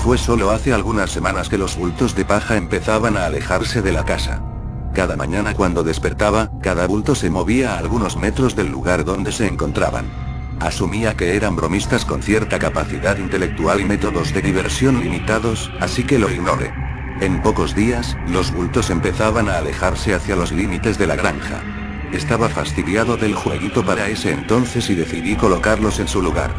Fue solo hace algunas semanas que los bultos de paja empezaban a alejarse de la casa. Cada mañana cuando despertaba, cada bulto se movía a algunos metros del lugar donde se encontraban. Asumía que eran bromistas con cierta capacidad intelectual y métodos de diversión limitados, así que lo ignoré. En pocos días, los bultos empezaban a alejarse hacia los límites de la granja. Estaba fastidiado del jueguito para ese entonces y decidí colocarlos en su lugar.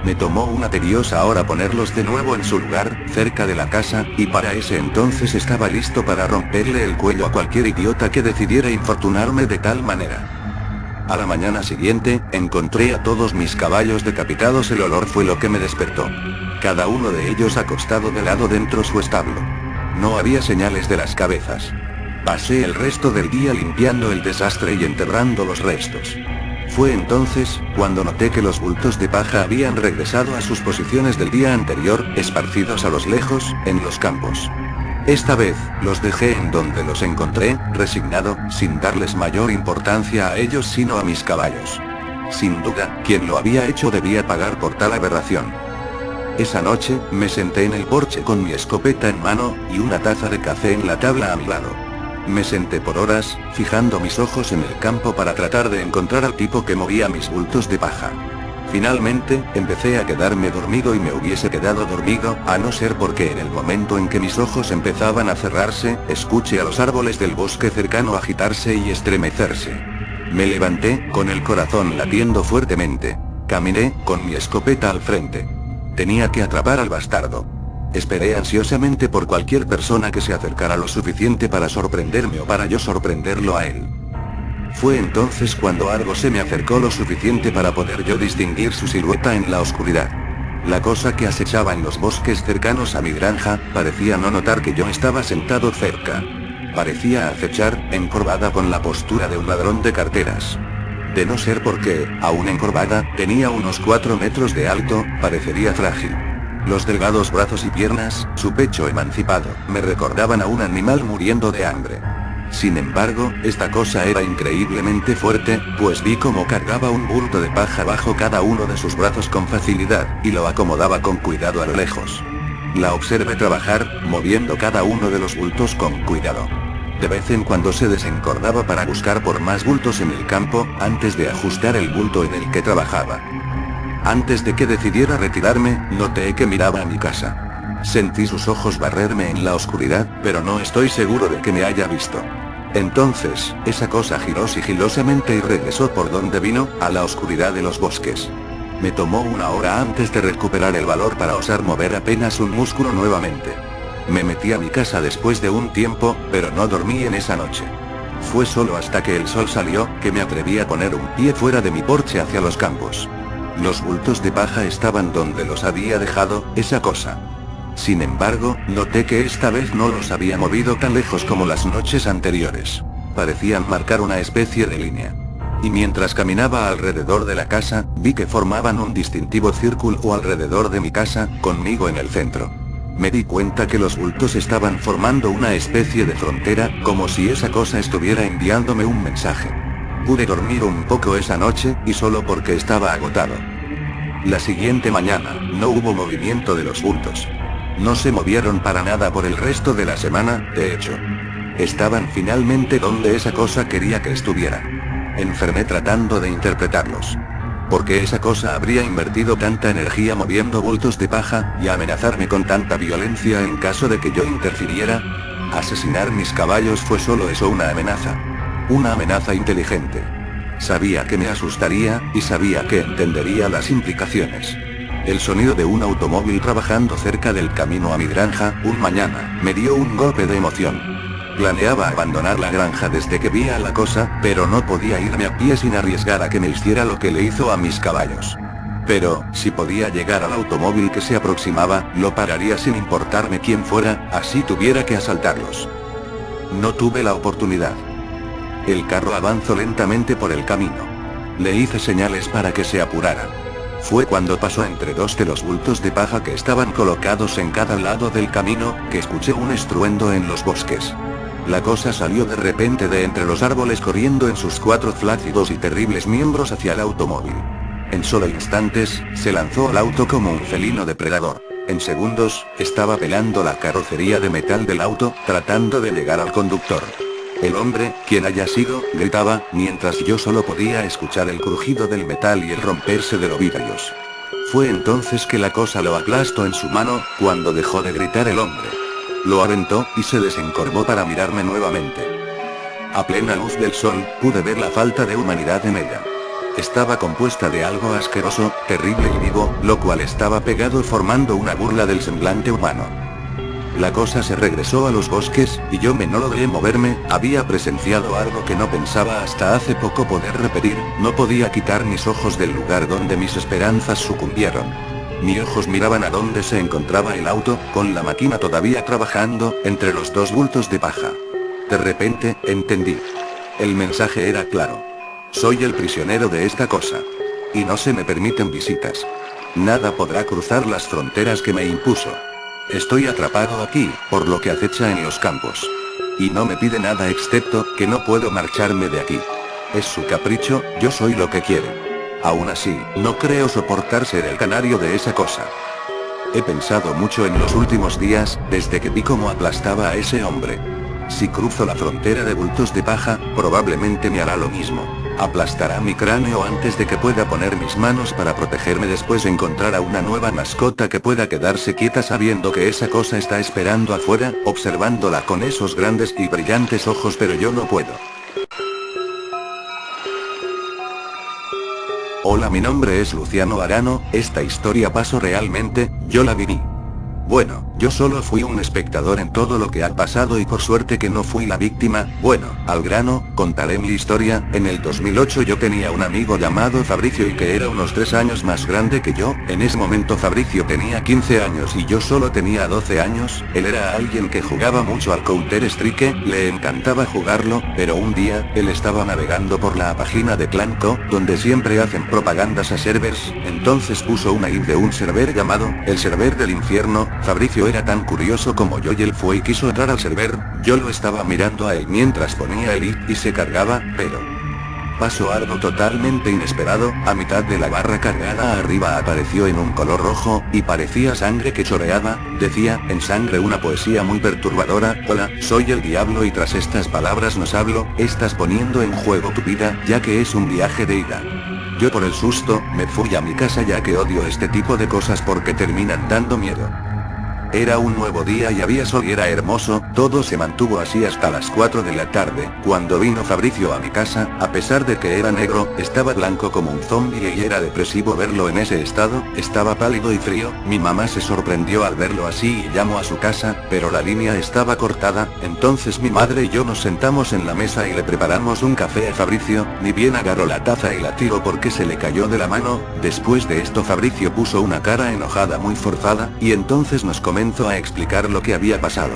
Me tomó una tediosa hora ponerlos de nuevo en su lugar, cerca de la casa, y para ese entonces estaba listo para romperle el cuello a cualquier idiota que decidiera infortunarme de tal manera. A la mañana siguiente, encontré a todos mis caballos decapitados. El olor fue lo que me despertó. Cada uno de ellos acostado de lado dentro de su establo. No había señales de las cabezas. Pasé el resto del día limpiando el desastre y enterrando los restos. Fue entonces, cuando noté que los bultos de paja habían regresado a sus posiciones del día anterior, esparcidos a los lejos, en los campos. Esta vez, los dejé en donde los encontré, resignado, sin darles mayor importancia a ellos sino a mis caballos. Sin duda, quien lo había hecho debía pagar por tal aberración. Esa noche, me senté en el porche con mi escopeta en mano, y una taza de café en la tabla a mi lado. Me senté por horas, fijando mis ojos en el campo para tratar de encontrar al tipo que movía mis bultos de paja. Finalmente, empecé a quedarme dormido y me hubiese quedado dormido, a no ser porque en el momento en que mis ojos empezaban a cerrarse, escuché a los árboles del bosque cercano agitarse y estremecerse. Me levanté, con el corazón latiendo fuertemente. Caminé, con mi escopeta al frente. Tenía que atrapar al bastardo. Esperé ansiosamente por cualquier persona que se acercara lo suficiente para sorprenderme o para yo sorprenderlo a él. Fue entonces cuando algo se me acercó lo suficiente para poder yo distinguir su silueta en la oscuridad. La cosa que acechaba en los bosques cercanos a mi granja, parecía no notar que yo estaba sentado cerca. Parecía acechar, encorvada con la postura de un ladrón de carteras. De no ser porque, aún encorvada, tenía unos 4 metros de alto, parecería frágil. Los delgados brazos y piernas, su pecho emancipado, me recordaban a un animal muriendo de hambre. Sin embargo, esta cosa era increíblemente fuerte, pues vi cómo cargaba un bulto de paja bajo cada uno de sus brazos con facilidad, y lo acomodaba con cuidado a lo lejos. La observé trabajar, moviendo cada uno de los bultos con cuidado. De vez en cuando se desencordaba para buscar por más bultos en el campo, antes de ajustar el bulto en el que trabajaba. Antes de que decidiera retirarme, noté que miraba a mi casa. Sentí sus ojos barrerme en la oscuridad, pero no estoy seguro de que me haya visto. Entonces, esa cosa giró sigilosamente y regresó por donde vino, a la oscuridad de los bosques. Me tomó una hora antes de recuperar el valor para osar mover apenas un músculo nuevamente. Me metí a mi casa después de un tiempo, pero no dormí en esa noche. Fue solo hasta que el sol salió, que me atreví a poner un pie fuera de mi porche hacia los campos. Los bultos de paja estaban donde los había dejado, esa cosa. Sin embargo, noté que esta vez no los había movido tan lejos como las noches anteriores. Parecían marcar una especie de línea. Y mientras caminaba alrededor de la casa, vi que formaban un distintivo círculo alrededor de mi casa, conmigo en el centro. Me di cuenta que los bultos estaban formando una especie de frontera, como si esa cosa estuviera enviándome un mensaje. Pude dormir un poco esa noche, y solo porque estaba agotado. La siguiente mañana, no hubo movimiento de los bultos. No se movieron para nada por el resto de la semana, de hecho. Estaban finalmente donde esa cosa quería que estuvieran. Enfermé tratando de interpretarlos. ¿Por qué esa cosa habría invertido tanta energía moviendo bultos de paja, y amenazarme con tanta violencia en caso de que yo interfiriera? Asesinar mis caballos fue solo eso, una amenaza. Una amenaza inteligente. Sabía que me asustaría, y sabía que entendería las implicaciones. El sonido de un automóvil trabajando cerca del camino a mi granja, un mañana, me dio un golpe de emoción. Planeaba abandonar la granja desde que vi a la cosa, pero no podía irme a pie sin arriesgar a que me hiciera lo que le hizo a mis caballos. Pero, si podía llegar al automóvil que se aproximaba, lo pararía sin importarme quién fuera, así tuviera que asaltarlos. No tuve la oportunidad. El carro avanzó lentamente por el camino. Le hice señales para que se apurara. Fue cuando pasó entre dos de los bultos de paja que estaban colocados en cada lado del camino, que escuché un estruendo en los bosques. La cosa salió de repente de entre los árboles corriendo en sus 4 flácidos y terribles miembros hacia el automóvil. En solo instantes, se lanzó al auto como un felino depredador. En segundos, estaba pelando la carrocería de metal del auto, tratando de llegar al conductor. El hombre, quien haya sido, gritaba, mientras yo solo podía escuchar el crujido del metal y el romperse de los vidrios. Fue entonces que la cosa lo aplastó en su mano, cuando dejó de gritar el hombre. Lo aventó, y se desencorvó para mirarme nuevamente. A plena luz del sol, pude ver la falta de humanidad en ella. Estaba compuesta de algo asqueroso, terrible y vivo, lo cual estaba pegado formando una burla del semblante humano. La cosa se regresó a los bosques, y yo no logré moverme, había presenciado algo que no pensaba hasta hace poco poder repetir, no podía quitar mis ojos del lugar donde mis esperanzas sucumbieron. Mis ojos miraban a donde se encontraba el auto, con la máquina todavía trabajando, entre los dos bultos de paja. De repente, entendí. El mensaje era claro. Soy el prisionero de esta cosa. Y no se me permiten visitas. Nada podrá cruzar las fronteras que me impuso. Estoy atrapado aquí, por lo que acecha en los campos. Y no me pide nada excepto, que no puedo marcharme de aquí. Es su capricho, yo soy lo que quiere. Aún así, no creo soportar ser el canario de esa cosa. He pensado mucho en los últimos días, desde que vi cómo aplastaba a ese hombre. Si cruzo la frontera de bultos de paja, probablemente me hará lo mismo. Aplastará mi cráneo antes de que pueda poner mis manos para protegerme. Después encontrar a una nueva mascota que pueda quedarse quieta sabiendo que esa cosa está esperando afuera, observándola con esos grandes y brillantes ojos, pero yo no puedo. Hola, mi nombre es Luciano Arano, esta historia pasó realmente, yo la viví. Bueno, yo solo fui un espectador en todo lo que ha pasado y por suerte que no fui la víctima. Bueno, al grano, contaré mi historia. En el 2008 yo tenía un amigo llamado Fabricio y que era unos 3 años más grande que yo. En ese momento Fabricio tenía 15 años y yo solo tenía 12 años. Él era alguien que jugaba mucho al Counter Strike, le encantaba jugarlo, pero un día, él estaba navegando por la página de Clanco, donde siempre hacen propagandas a servers, entonces puso una IP de un server llamado, el server del infierno. Fabricio era tan curioso como yo y él fue y quiso entrar al server, yo lo estaba mirando a él mientras ponía el IP y se cargaba, pero pasó algo totalmente inesperado, a mitad de la barra cargada arriba apareció en un color rojo, y parecía sangre que choreaba, decía, en sangre una poesía muy perturbadora, hola, soy el diablo y tras estas palabras nos hablo, estás poniendo en juego tu vida, ya que es un viaje de ida. Yo por el susto, me fui a mi casa ya que odio este tipo de cosas porque terminan dando miedo. Era un nuevo día y había sol y era hermoso, todo se mantuvo así hasta las 4 de la tarde, cuando vino Fabricio a mi casa, a pesar de que era negro, estaba blanco como un zombie y era depresivo verlo en ese estado, estaba pálido y frío, mi mamá se sorprendió al verlo así y llamó a su casa, pero la línea estaba cortada, entonces mi madre y yo nos sentamos en la mesa y le preparamos un café a Fabricio, ni bien agarró la taza y la tiró porque se le cayó de la mano, después de esto Fabricio puso una cara enojada muy forzada, y entonces nos comenzó a explicar lo que había pasado.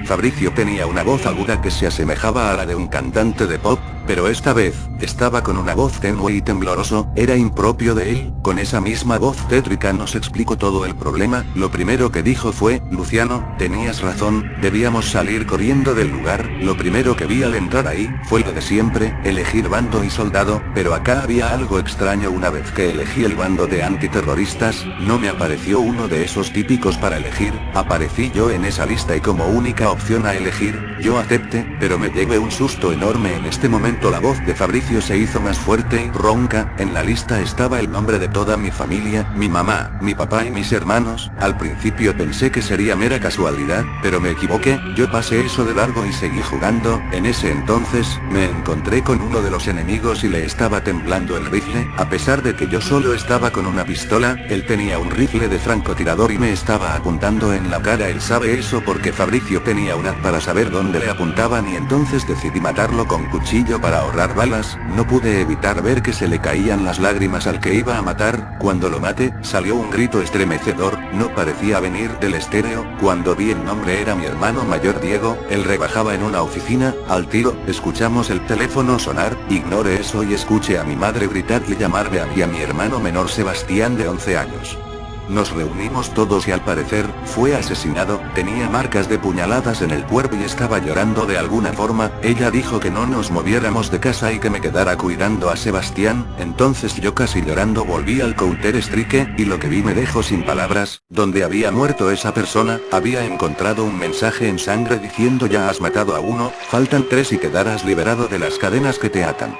Fabricio tenía una voz aguda que se asemejaba a la de un cantante de pop, pero esta vez, estaba con una voz tenue y tembloroso, era impropio de él, con esa misma voz tétrica nos explicó todo el problema, lo primero que dijo fue, Luciano, tenías razón, debíamos salir corriendo del lugar, lo primero que vi al entrar ahí, fue lo de siempre, elegir bando y soldado, pero acá había algo extraño una vez que elegí el bando de antiterroristas, no me apareció uno de esos típicos para elegir, aparecí yo en esa lista y como única opción a elegir, yo acepté, pero me llevé un susto enorme en este momento. La voz de Fabricio se hizo más fuerte y ronca, en la lista estaba el nombre de toda mi familia, mi mamá, mi papá y mis hermanos, al principio pensé que sería mera casualidad, pero me equivoqué, yo pasé eso de largo y seguí jugando, en ese entonces, me encontré con uno de los enemigos y le estaba temblando el rifle, a pesar de que yo solo estaba con una pistola, él tenía un rifle de francotirador y me estaba apuntando en la cara. Él sabe eso porque Fabricio tenía una para saber dónde le apuntaban y entonces decidí matarlo con cuchillo para ahorrar balas, no pude evitar ver que se le caían las lágrimas al que iba a matar, cuando lo maté, salió un grito estremecedor, no parecía venir del estéreo, cuando vi el nombre era mi hermano mayor Diego, él rebajaba en una oficina, al tiro, escuchamos el teléfono sonar, ignore eso y escuché a mi madre gritar y llamarme a mí y a mi hermano menor Sebastián de 11 años. Nos reunimos todos y al parecer, fue asesinado, tenía marcas de puñaladas en el cuerpo y estaba llorando de alguna forma. Ella dijo que no nos moviéramos de casa y que me quedara cuidando a Sebastián. Entonces yo casi llorando volví al Counter-Strike, y lo que vi me dejó sin palabras. Donde había muerto esa persona, había encontrado un mensaje en sangre diciendo: ya has matado a uno, faltan 3 y quedarás liberado de las cadenas que te atan.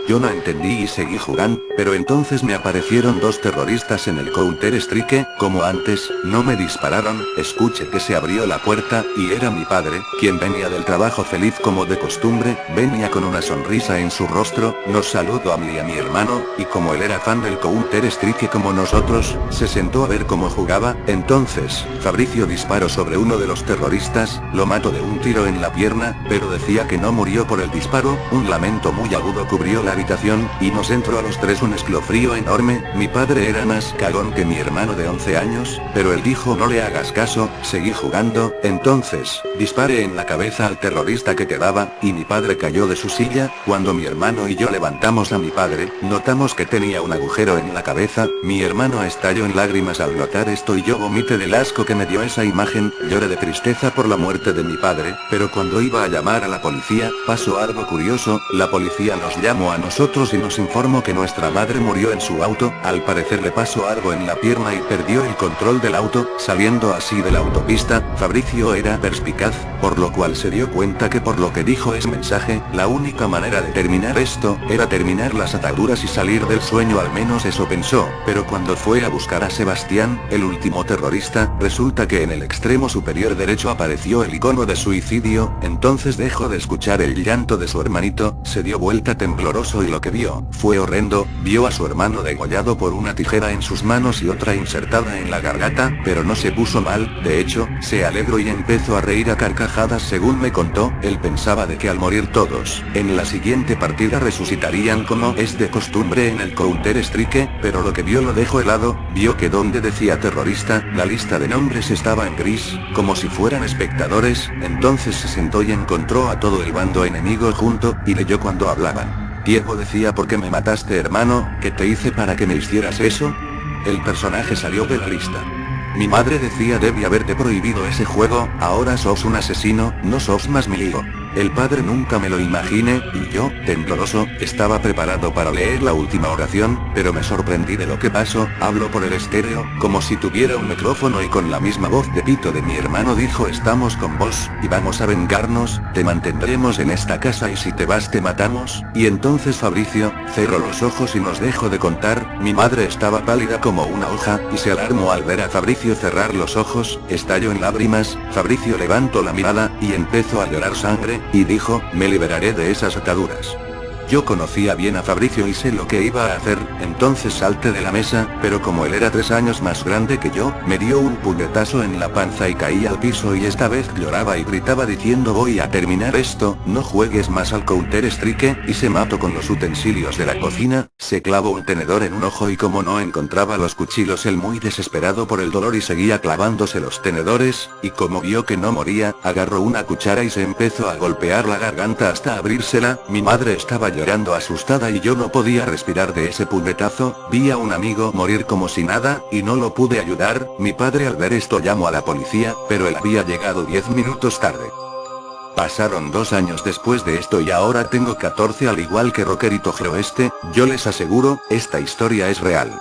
Yo no entendí y seguí jugando, pero entonces me aparecieron 2 terroristas en el Counter-Strike, como antes, no me dispararon. Escuché que se abrió la puerta, y era mi padre, quien venía del trabajo feliz como de costumbre, venía con una sonrisa en su rostro, nos saludó a mí y a mi hermano, y como él era fan del Counter-Strike como nosotros, se sentó a ver cómo jugaba. Entonces, Fabricio disparó sobre uno de los terroristas, lo mató de un tiro en la pierna, pero decía que no murió por el disparo. Un lamento muy agudo cubrió la habitación, y nos entró a los 3 un escalofrío enorme. Mi padre era más cagón que mi hermano de 11 años, pero él dijo: no le hagas caso, seguí jugando. Entonces, disparé en la cabeza al terrorista que quedaba, y mi padre cayó de su silla. Cuando mi hermano y yo levantamos a mi padre, notamos que tenía un agujero en la cabeza. Mi hermano estalló en lágrimas al notar esto y yo vomité del asco que me dio esa imagen. Lloré de tristeza por la muerte de mi padre, pero cuando iba a llamar a la policía, pasó algo curioso. La policía nos llamó a nosotros y nos informó que nuestra madre murió en su auto. Al parecer le pasó algo en la pierna y perdió el control del auto, saliendo así de la autopista. Fabricio era perspicaz, por lo cual se dio cuenta que por lo que dijo ese mensaje, la única manera de terminar esto, era terminar las ataduras y salir del sueño, al menos eso pensó. Pero cuando fue a buscar a Sebastián, el último terrorista, resulta que en el extremo superior derecho apareció el icono de suicidio. Entonces dejó de escuchar el llanto de su hermanito, se dio vuelta tembloroso y lo que vio, fue horrendo. Vio a su hermano degollado por una tijera en sus manos y otra insertada en la garganta, pero no se puso mal, de hecho, se alegró y empezó a reír a carcajadas. Según me contó, él pensaba de que al morir todos, en la siguiente partida resucitarían como es de costumbre en el Counter-Strike, pero lo que vio lo dejó helado. Vio que donde decía terrorista, la lista de nombres estaba en gris, como si fueran espectadores. Entonces se sentó y encontró a todo el bando enemigo junto, y leyó cuando hablaban. Diego decía: ¿por qué me mataste, hermano? ¿Qué te hice para que me hicieras eso? El personaje salió de la lista. Mi madre decía: debí haberte prohibido ese juego, ahora sos un asesino, no sos más mi hijo. El padre nunca me lo imaginé, y yo, tembloroso, estaba preparado para leer la última oración, pero me sorprendí de lo que pasó. Hablo por el estéreo, como si tuviera un micrófono, y con la misma voz de pito de mi hermano dijo: estamos con vos, y vamos a vengarnos, te mantendremos en esta casa y si te vas te matamos. Y entonces Fabricio cerró los ojos y nos dejó de contar. Mi madre estaba pálida como una hoja, y se alarmó al ver a Fabricio cerrar los ojos, estalló en lágrimas. Fabricio levantó la mirada, y empezó a llorar sangre, y dijo: me liberaré de esas ataduras. Yo conocía bien a Fabricio y sé lo que iba a hacer. Entonces salté de la mesa, pero como él era 3 años más grande que yo, me dio un puñetazo en la panza y caí al piso, y esta vez lloraba y gritaba diciendo: voy a terminar esto, no juegues más al Counter-Strike, y se mató con los utensilios de la cocina. Se clavó un tenedor en un ojo y como no encontraba los cuchillos, él muy desesperado por el dolor y seguía clavándose los tenedores, y como vio que no moría, agarró una cuchara y se empezó a golpear la garganta hasta abrírsela. Mi madre estaba llorando asustada y yo no podía respirar de ese puñetazo. Vi a un amigo morir como si nada, y no lo pude ayudar. Mi padre al ver esto llamó a la policía, pero él había llegado 10 minutos tarde. Pasaron 2 años después de esto y ahora tengo 14 al igual que Rockerito Geroeste. Yo les aseguro, esta historia es real.